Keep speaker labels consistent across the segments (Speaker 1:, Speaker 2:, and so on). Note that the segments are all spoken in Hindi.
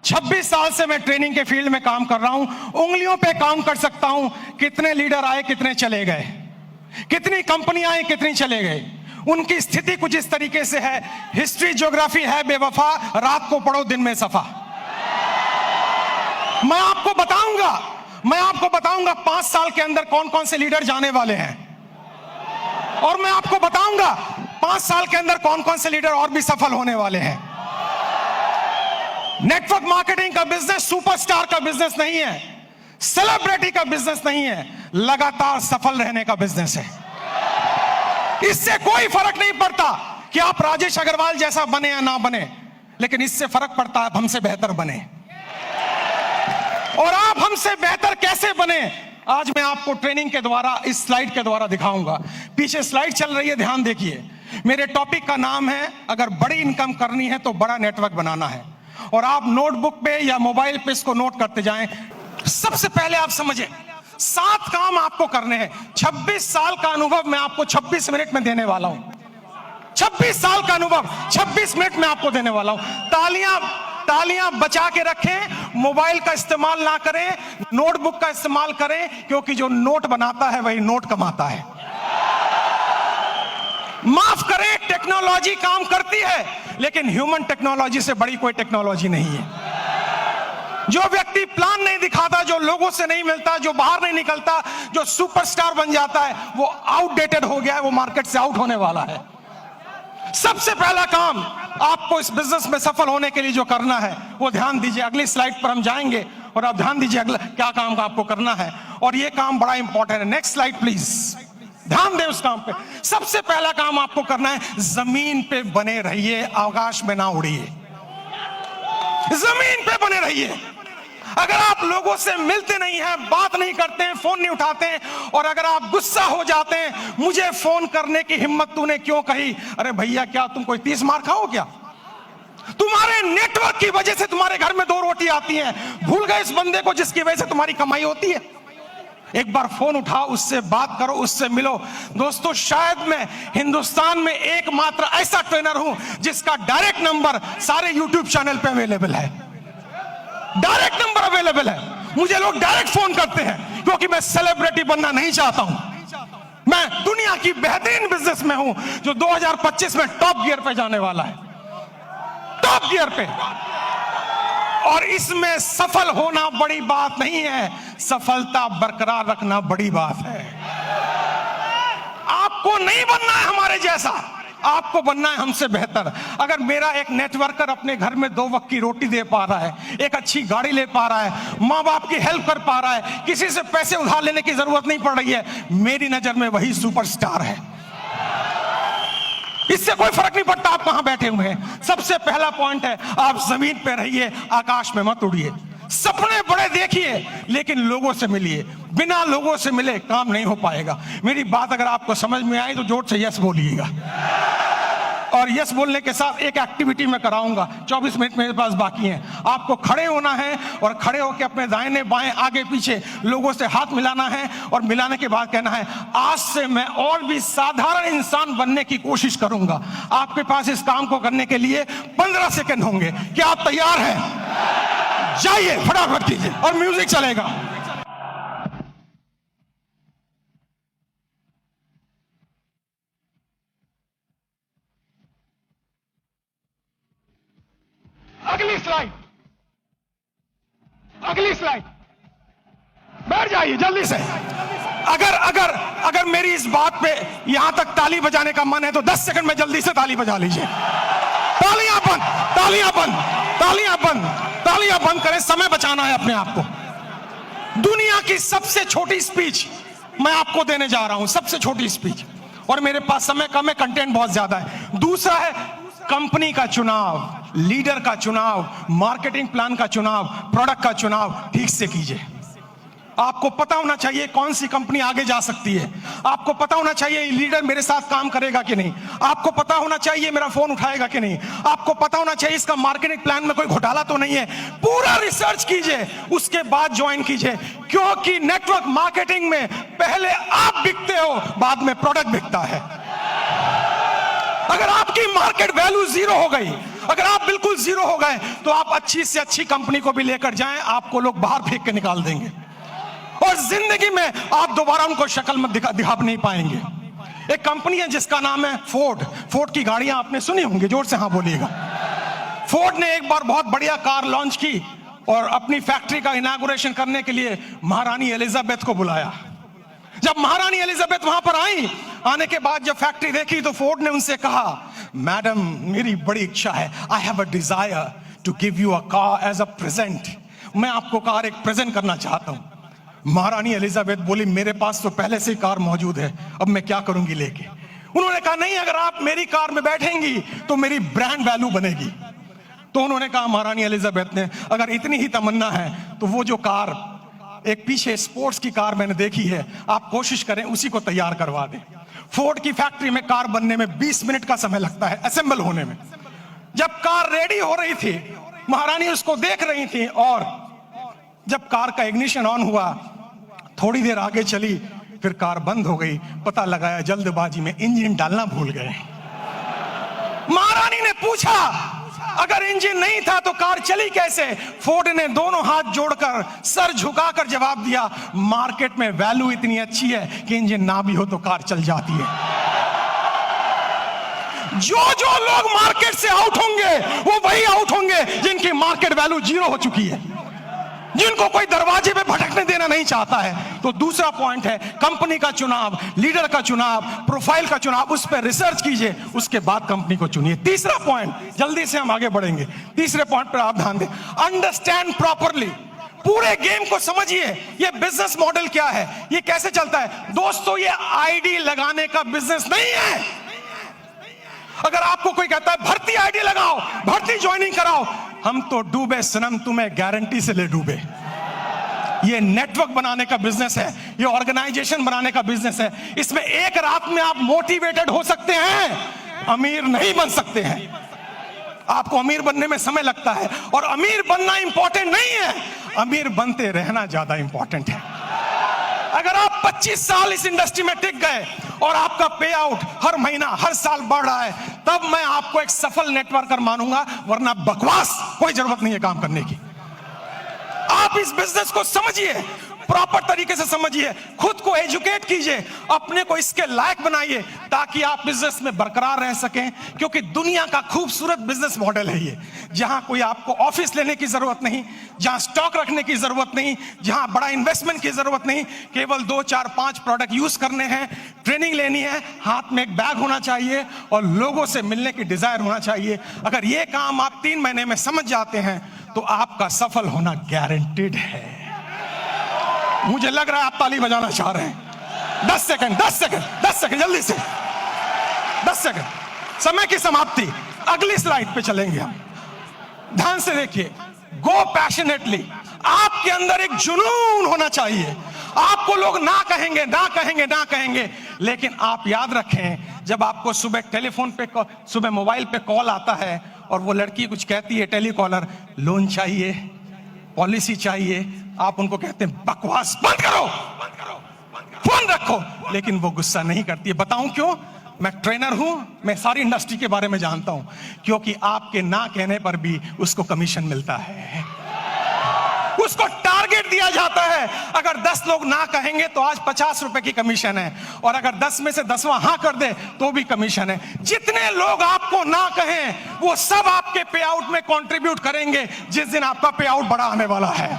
Speaker 1: 26 साल से मैं ट्रेनिंग के फील्ड में काम कर रहा हूं। उंगलियों पे काम कर सकता हूं कितने लीडर आए, कितने चले गए, कितनी कंपनियां आई, कितनी चले गए। उनकी स्थिति कुछ इस तरीके से है। हिस्ट्री ज्योग्राफी है बेवफा, रात को पढ़ो दिन में सफा। मैं आपको बताऊंगा 5 साल के अंदर कौन कौन से लीडर जाने वाले हैं, और मैं आपको बताऊंगा 5 साल के अंदर कौन कौन से लीडर और भी सफल होने वाले हैं। नेटवर्क मार्केटिंग का बिजनेस सुपरस्टार का बिजनेस नहीं है, सेलिब्रिटी का बिजनेस नहीं है, लगातार सफल रहने का बिजनेस है। इससे कोई फर्क नहीं पड़ता कि आप राजेश अग्रवाल जैसा बने या ना बने, लेकिन इससे फर्क पड़ता है आप हमसे बेहतर बने। और आप हमसे बेहतर कैसे बने, आज मैं आपको ट्रेनिंग के द्वारा, इस स्लाइड के द्वारा दिखाऊंगा। पीछे स्लाइड चल रही है, ध्यान देखिए। मेरे टॉपिक का नाम है, अगर बड़ी इनकम करनी है तो बड़ा नेटवर्क बनाना है। और आप नोटबुक पे या मोबाइल पे इसको नोट करते जाएं। सबसे पहले आप समझें 7 काम आपको करने हैं। 26 साल का अनुभव मैं आपको 26 मिनट में देने वाला हूं। 26 साल का अनुभव 26 मिनट में आपको देने वाला हूं। तालियां बचा के रखें, मोबाइल का इस्तेमाल ना करें, नोटबुक का इस्तेमाल करें, क्योंकि जो नोट बनाता है वही नोट कमाता है। माफ करें, टेक्नोलॉजी काम करती है, लेकिन ह्यूमन टेक्नोलॉजी से बड़ी कोई टेक्नोलॉजी नहीं है। जो व्यक्ति प्लान नहीं दिखाता, जो लोगों से नहीं मिलता, जो बाहर नहीं निकलता, जो सुपरस्टार बन जाता है, वो आउटडेटेड हो गया है, वो मार्केट से आउट होने वाला है। सबसे पहला काम आपको इस बिजनेस में सफल होने के लिए जो करना है वो ध्यान दीजिए। अगली स्लाइड पर हम जाएंगे और आप ध्यान दीजिए अगला क्या काम का आपको करना है, और ये काम बड़ा इंपॉर्टेंट है। नेक्स्ट स्लाइड प्लीज, ध्यान दें उस काम पे। सबसे पहला काम आपको करना है, जमीन पे बने रहिए, आकाश में ना उड़िए। जमीन पे बने रहिए। अगर आप लोगों से मिलते नहीं हैं, बात नहीं करते हैं, फोन नहीं उठाते हैं, और अगर आप गुस्सा हो जाते हैं, मुझे फोन करने की हिम्मत तूने क्यों कही, अरे भैया क्या तुम कोई 30 मार खाओ क्या? तुम्हारे नेटवर्क की वजह से तुम्हारे घर में 2 रोटी आती हैं। भूल गए इस बंदे को जिसकी वजह से तुम्हारी कमाई होती है? एक बार फोन उठाओ, उससे बात करो, उससे मिलो। दोस्तों, शायद मैं हिंदुस्तान में एकमात्र ऐसा ट्रेनर हूं जिसका डायरेक्ट नंबर सारे यूट्यूब चैनल पे अवेलेबल है। डायरेक्ट नंबर अवेलेबल है। मुझे लोग डायरेक्ट फोन करते हैं, क्योंकि मैं सेलिब्रिटी बनना नहीं चाहता हूं। मैं दुनिया की बेहतरीन बिजनेस में हूं, जो 2025 में टॉप गियर पे जाने वाला है, टॉप गियर पे। और इसमें सफल होना बड़ी बात नहीं है, सफलता बरकरार रखना बड़ी बात है। आपको नहीं बनना है हमारे जैसा, आपको बनना है हमसे बेहतर। अगर मेरा एक नेटवर्कर अपने घर में 2 वक्त की रोटी दे पा रहा है, एक अच्छी गाड़ी ले पा रहा है, माँ बाप की हेल्प कर पा रहा है, किसी से पैसे उधार लेने की जरूरत नहीं पड़ रही है, मेरी नजर में वही सुपरस्टार है। इससे कोई फर्क नहीं पड़ता आप कहां बैठे हुए हैं। सबसे पहला पॉइंट है, आप जमीन पे रहिए, आकाश में मत उड़िए। सपने बड़े देखिए, लेकिन लोगों से मिलिए। बिना लोगों से मिले काम नहीं हो पाएगा। मेरी बात अगर आपको समझ में आई तो जोर से यस बोलिएगा। और यस बोलने के साथ एक एक्टिविटी मैं कराऊंगा। 24 मिनट मेरे पास बाकी हैं। आपको खड़े होना है और खड़े होकर अपने दाहिने बाएं आगे पीछे लोगों से हाथ मिलाना है, और मिलाने के बाद कहना है, आज से मैं और भी साधारण इंसान बनने की कोशिश करूंगा। आपके पास इस काम को करने के लिए 15 सेकंड होंगे। क्या आप तैयार हैं? जाइए, फटाफट कीजिए, और म्यूजिक चलेगा। अगली स्लाइड, बैठ जाइए जल्दी से। अगर मेरी इस बात पे यहां तक ताली बजाने का मन है तो 10 सेकंड में जल्दी से ताली बजा लीजिए। तालियां बंद, तालियां बंद, तालियां बंद, तालियां बंद करें, समय बचाना है अपने आप को। दुनिया की सबसे छोटी स्पीच मैं आपको देने जा रहा हूं, सबसे छोटी स्पीच, और मेरे पास समय कम है, कंटेंट बहुत ज्यादा है। दूसरा है कंपनी का चुनाव, लीडर का चुनाव, मार्केटिंग प्लान का चुनाव, प्रोडक्ट का चुनाव ठीक से कीजिए। आपको पता होना चाहिए कौन सी कंपनी आगे जा सकती है। आपको पता होना चाहिए लीडर मेरे साथ काम करेगा कि नहीं। आपको पता होना चाहिए मेरा फोन उठाएगा कि नहीं। आपको पता होना चाहिए इसका मार्केटिंग प्लान में कोई घोटाला तो नहीं है। पूरा रिसर्च कीजिए, उसके बाद ज्वाइन कीजिए, क्योंकि नेटवर्क मार्केटिंग में पहले आप बिकते हो, बाद में प्रोडक्ट बिकता है। अगर आपकी मार्केट वैल्यू 0 हो गई, अगर आप बिल्कुल जीरो हो गए तो आप अच्छी से अच्छी कंपनी को भी लेकर जाएं, आपको लोग बाहर फेंक के निकाल देंगे और जिंदगी में आप दोबारा उनको शक्ल में दिखा नहीं पाएंगे। एक कंपनी है जिसका नाम है फोर्ड। फोर्ड की गाड़ियां आपने सुनी होंगी, जोर से हाँ बोलिएगा। फोर्ड ने एक बार बहुत बढ़िया कार लॉन्च की और अपनी फैक्ट्री का इनॉग्रेशन करने के लिए महारानी एलिजाबेथ को बुलाया। जब महारानी एलिजाबेथ वहां पर आई, आने के बाद जब फैक्ट्री देखी तो फोर्ड ने उनसे कहा, मैडम मेरी बड़ी इच्छा है, I have a desire to give you a car as a present. मैं आपको कार एक प्रेजेंट करना चाहता हूं। महारानी एलिजाबेथ बोली, मेरे पास तो पहले से ही कार मौजूद है, अब मैं क्या करूंगी लेके। उन्होंने कहा, नहीं, अगर आप मेरी कार में बैठेंगी तो मेरी ब्रांड वैल्यू बनेगी। तो उन्होंने कहा, महारानी एलिजाबेथ ने, अगर इतनी ही तमन्ना है तो वो जो कार एक पीछे स्पोर्ट्स की कार मैंने देखी है, आप कोशिश करें उसी को तैयार करवा दें। फोर्ड की फैक्ट्री में कार बनने में 20 मिनट का समय लगता है, असेंबल होने में। जब कार रेडी हो रही थी, महारानी उसको देख रही थी और जब कार का इग्निशन ऑन हुआ, थोड़ी देर आगे चली, फिर कार बंद हो गई। पता लगाया जल्दबाजी में इंजन डालना भूल गए। महारानी ने पूछा, अगर इंजन नहीं था तो कार चली कैसे? फोर्ड ने दोनों हाथ जोड़कर सर झुकाकर जवाब दिया, मार्केट में वैल्यू इतनी अच्छी है कि इंजन ना भी हो तो कार चल जाती है। जो लोग मार्केट से आउट होंगे वो वही आउट होंगे जिनकी मार्केट वैल्यू जीरो हो चुकी है, जिनको कोई दरवाजे पे भटकने देना नहीं चाहता है। तो दूसरा पॉइंट है कंपनी का चुनाव, लीडर का चुनाव, प्रोफाइल का चुनाव, उस पर रिसर्च कीजिए, उसके बाद कंपनी को चुनिए। तीसरा पॉइंट, जल्दी से हम आगे बढ़ेंगे, तीसरे पॉइंट पर आप ध्यान दें, अंडरस्टैंड प्रॉपरली। पूरे गेम को समझिए, ये बिजनेस मॉडल क्या है, ये कैसे चलता है। दोस्तों, ये आईडी लगाने का बिजनेस नहीं है। अगर आपको कोई कहता है भर्ती आईडी लगाओ, भर्ती ज्वाइनिंग कराओ, हम तो डूबे सनम, तुम्हें गारंटी से ले डूबे। ये नेटवर्क बनाने का बिजनेस है, ये ऑर्गेनाइजेशन बनाने का बिजनेस है। इसमें एक रात में आप मोटिवेटेड हो सकते हैं, अमीर नहीं बन सकते हैं। आपको अमीर बनने में समय लगता है और अमीर बनना इंपॉर्टेंट नहीं है, अमीर बनते रहना ज्यादा इंपॉर्टेंट है। अगर आप 25 साल इस इंडस्ट्री में टिक गए और आपका पे आउट हर महीना हर साल बढ़ रहा है, तब मैं आपको एक सफल नेटवर्कर मानूंगा, वरना बकवास कोई जरूरत नहीं है काम करने की। आप इस बिजनेस को समझिए, प्रॉपर तरीके से समझिए, खुद को एजुकेट कीजिए, अपने को इसके लायक बनाइए ताकि आप बिजनेस में बरकरार रह सकें। क्योंकि दुनिया का खूबसूरत बिजनेस मॉडल है ये, जहां कोई आपको ऑफिस लेने की जरूरत नहीं, जहां स्टॉक रखने की जरूरत नहीं, जहां बड़ा इन्वेस्टमेंट की जरूरत नहीं, केवल 2, 4, 5 प्रोडक्ट यूज करने हैं, ट्रेनिंग लेनी है, हाथ में एक बैग होना चाहिए और लोगों से मिलने की डिजायर होना चाहिए। अगर ये काम आप 3 महीने में समझ जाते हैं तो आपका सफल होना गारंटेड है। मुझे लग रहा है आप ताली बजाना चाह रहे हैं। 10 सेकंड जल्दी से, 10 सेकंड, समय की समाप्ति। अगली स्लाइड पे चलेंगे हम, ध्यान से देखिए। गो पैशनेटली, आपके अंदर एक जुनून होना चाहिए। आपको लोग ना कहेंगे, लेकिन आप याद रखें, जब आपको सुबह टेलीफोन पे, सुबह मोबाइल पे कॉल आता है और वो लड़की कुछ कहती है, टेलीकॉलर, लोन चाहिए, पॉलिसी चाहिए, आप उनको कहते हैं बकवास बंद करो, फोन रखो, लेकिन वो गुस्सा नहीं करती है। बताऊं क्यों? मैं ट्रेनर हूं, मैं सारी इंडस्ट्री के बारे में जानता हूं। क्योंकि आपके ना कहने पर भी उसको कमीशन मिलता है, उसको टारगेट दिया जाता है। अगर 10 लोग ना कहेंगे तो आज 50 रुपए की कमीशन है, और अगर 10 में से 10वां हाँ कर दे तो भी कमीशन है। जितने लोग आपको ना कहें वो सब आपके पे आउट में कंट्रीब्यूट करेंगे जिस दिन आपका पे आउट बड़ा आने वाला है।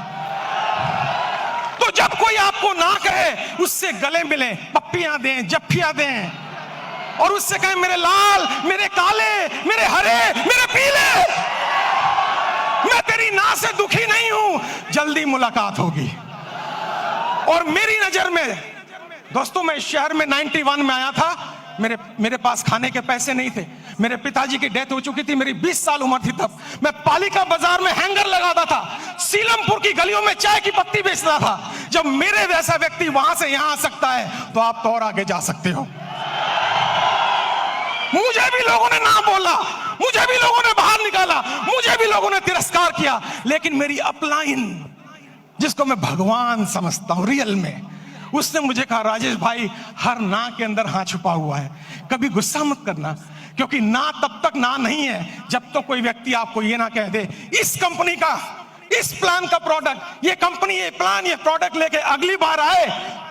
Speaker 1: तो जब कोई आपको ना कहे, उससे गले मिलें, पप्पियां दें, जफ्फियां दें, और उससे कहें मेरे लाल, मेरे काले, मेरे हरे, मेरे पीले, मैं तेरी ना से दुखी नहीं हूं, जल्दी मुलाकात होगी। और मेरी नजर में दोस्तों, मैं इस शहर में 91 में आया था, मेरे पास खाने के पैसे नहीं थे, मेरे पिताजी की डेथ हो चुकी थी, मेरी 20 साल उम्र थी तब। मैं पालिका बाजार में हैंगर लगाता था, सीलमपुर की गलियों में चाय की पत्ती बेचता था। जब मेरे जैसा व्यक्ति वहां से यहां आ सकता है तो आप तो और आगे जा सकते हो। मुझे भी लोगों ने ना बोला, मुझे भी लोगों ने बाहर निकाला, मुझे भी लोगों ने तिरस्कार किया, लेकिन मेरी अपलाइन, जिसको मैं भगवान समझता हूं रियल में, उसने मुझे कहा, राजेश भाई, हर ना के अंदर हाँ छुपा हुआ है, कभी गुस्सा मत करना, क्योंकि ना तब तक ना नहीं है जब तो कोई व्यक्ति आपको ये ना कह दे इस कंपनी का, इस प्लान का प्रोडक्ट, ये कंपनी, ये प्लान, ये प्रोडक्ट लेके अगली बार आए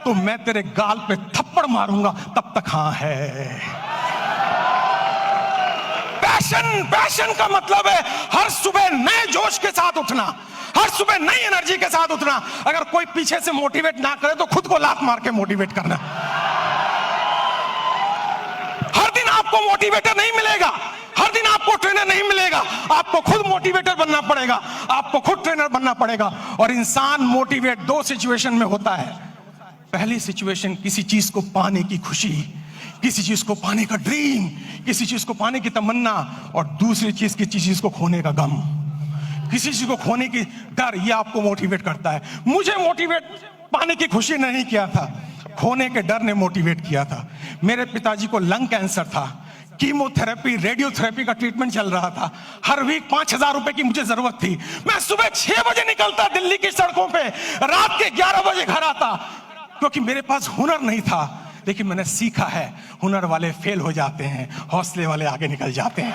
Speaker 1: तो मैं तेरे गाल पे थप्पड़ मारूंगा, तब तक हाँ है। पैशन का मतलब है हर सुबह नए जोश के साथ उठना, हर सुबह नई एनर्जी के साथ उठना। अगर कोई पीछे से मोटिवेट ना करे तो खुद को लात मार के मोटिवेट करना। हर दिन आपको मोटिवेटर नहीं मिलेगा, हर दिन आपको ट्रेनर नहीं मिलेगा, आपको खुद मोटिवेटर बनना पड़ेगा, आपको खुद ट्रेनर बनना पड़ेगा। और इंसान मोटिवेट दो सिचुएशन में होता है। पहली सिचुएशन किसी चीज को पाने की खुशी, किसी चीज को पाने का ड्रीम, किसी चीज को पाने की तमन्ना, और दूसरी चीज किसी चीज को खोने का गम, किसी चीज को खोने की डर, ये आपको मोटिवेट करता है। मुझे मोटिवेट पाने की खुशी ने नहीं किया था, खोने के डर ने मोटिवेट किया था। मेरे पिताजी को लंग कैंसर था, कीमोथेरेपी, रेडियोथेरेपी का ट्रीटमेंट चल रहा था, हर वीक 5,000 रुपए की मुझे जरूरत थी। मैं सुबह 6 बजे निकलता दिल्ली की सड़कों पे, रात के 11 बजे घर आता, क्योंकि मेरे पास हुनर नहीं था। लेकिन मैंने सीखा है, हुनर वाले फेल हो जाते हैं, हौसले वाले आगे निकल जाते हैं।